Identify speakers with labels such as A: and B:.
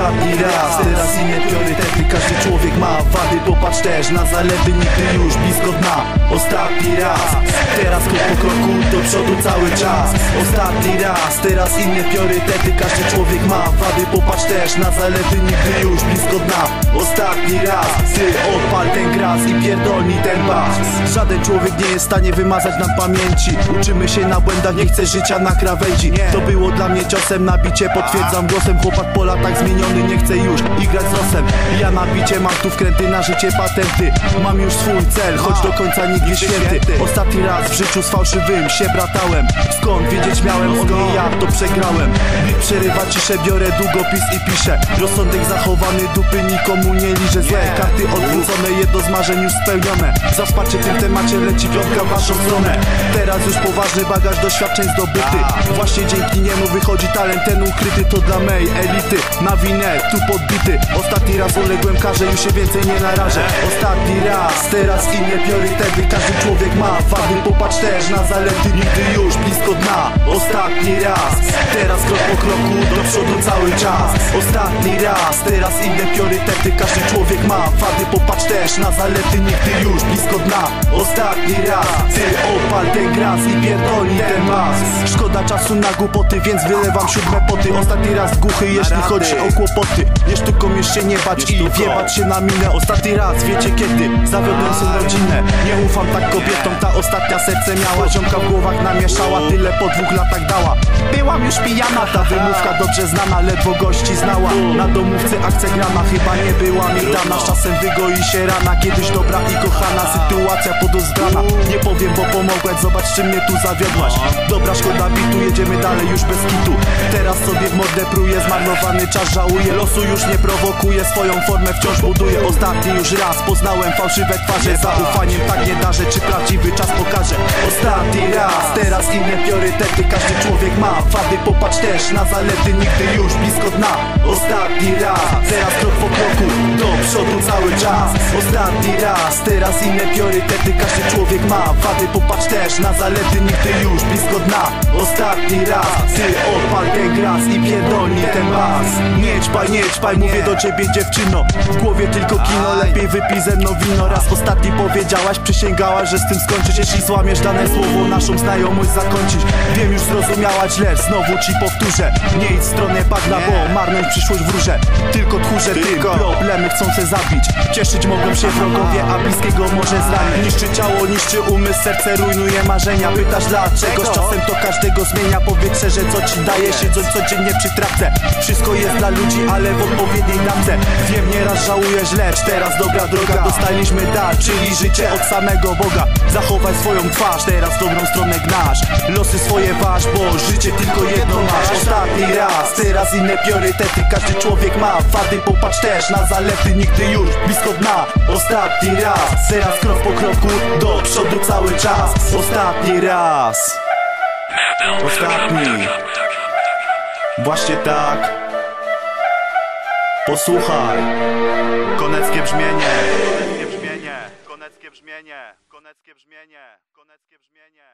A: ostatni raz. Teraz inne priorytety, każdy człowiek ma wady. Popatrz też na zalety, nigdy już blisko dna. Ostatni raz, teraz krok po kroku do przodu cały czas. Ostatni raz, teraz inne priorytety, każdy człowiek ma wady. Popatrz też na zalety, nigdy już blisko dna. Ostatni raz, ty odpal ten gras i pierdolnij ten bas. Żaden człowiek nie jest w stanie wymazać nam pamięci. Uczymy się na błędach, nie chcę życia na krawędzi. To było dla mnie ciosem na bicie, potwierdzam głosem. Chłopak po latach zmieniony, nie chcę już igrać z losem. Ja na bicie mam tu wkręty, na życie patenty. Mam już swój cel, choć do końca nigdy święty. Ostatni raz w życiu z fałszywym się bratałem. Skąd wiedzieć miałem, on nie ja, to przegrałem. Bit przerywa ciszę, biorę długopis i piszę. Rozsądek zachowany, dupy nikomu nie liżę. Złe karty odwrócone, jedno z marzeń już spełnione. Zaspacie w tym temacie, leci piątka w waszą stronę. Teraz już poważny bagaż doświadczeń zdobyty. Właśnie dzięki niemu wychodzi talent ten ukryty. To dla mej elity, na winę tu podbity. Ostatni raz uległem karze, już się więcej nie narażę. Ostatni raz, teraz inne priorytety. Każdy człowiek ma wady, popatrz też na zalety, nigdy już blisko dna. Ostatni raz, teraz krok po kroku do przodu cały czas. Ostatni raz, teraz inne priorytety. Każdy człowiek ma wady, popatrz też na zalety, nigdy już blisko dna. Ostatni raz, ty odpal ten gras i pierdolnij ten bas. Szkoda czasu na głupoty, więc wylewam siódme poty. Ostatni raz głuchy, jeśli chodzi o kłopoty. Nie sztuką już się nie bać i wjebać się na minę. Ostatni raz, wiecie kiedy, zawiodłem swą rodzinę. Nie ufam tak kobietom, ta ostatnia serce miała. Ziomka w głowach namieszała, tyle po 2 latach dała. Byłam już pijana, ta wymówka dobrze znana, ledwo gości znała. Na domówce akcja grana, chyba nie była mi dana. Z czasem wygoi się rana, kiedyś dobra i kochana. Sytuacja podozbrana, nie powiem, bo pomogłaś. Zobacz, czym mnie tu zawiodłaś. Dobra, szkoda bitu, jedziemy dalej już bez kitu. Teraz sobie w mordę pruję, zmarnowany czas żałuję. Losu już nie prowokuje, swoją formę wciąż buduję. Ostatni już raz poznałem fałszywe twarze. Zaufaniem tak nie darzę, czy prawdziwy czas pokaże. Ostatni raz, teraz inne priorytety. Każdy człowiek ma wady, popatrz też na zalety, nigdy już blisko dna. Ostatni raz, teraz krok po kroku do przodu cały czas. Ostatni raz, teraz inne priorytety. Każdy człowiek ma wady, popatrz też na zalety, nigdy już blisko dna. Ostatni raz, ty odpal ten gras i pierdolnij ten bas. Nie ćpaj, mówię do ciebie dziewczyno. W głowie tylko kino, lepiej wypij ze mną wino. Raz ostatni powiedziałaś, przysięgałaś, że z tym skończysz. Jeśli złamiesz dane słowo, naszą znajomość zakończyć. Wiem, już zrozumiałaś, lecz znowu ci powtórzę. Nie idź w stronę bagna, bo marność przyszłość wróżę. Tylko tchórze tym, problemy chcą se zabić. Cieszyć mogą się wrogowie, a bliskiego może zranić. Niszczy ciało, niszczy umysł, serce rujnuje marzenia. Pytasz dlaczego, z czasem to każdego zmienia. Powiedz szczerze, co ci daje, siedząc codziennie przy trawce. Wszystko jest dla ludzi, ale w odpowiedniej dawce. Wiem, nieraz żałujesz, lecz teraz dobra droga. Dostaliśmy dar, czyli życie od samego Boga. Zachowaj swoją twarz, teraz dobrą stronę gnasz. Losy swoje waż, bo życie tylko jedno masz. Ostatni raz, teraz inne priorytety. Każdy człowiek ma wady, popatrz też na zalety, nigdy już blisko dna. Ostatni raz, teraz krok po kroku do przodu cały czas. Ostatni raz. Ostatni. Właśnie tak. Posłuchaj. Koneckie brzmienie. Koneckie brzmienie. Koneckie brzmienie. Koneckie brzmienie. Koneckie brzmienie.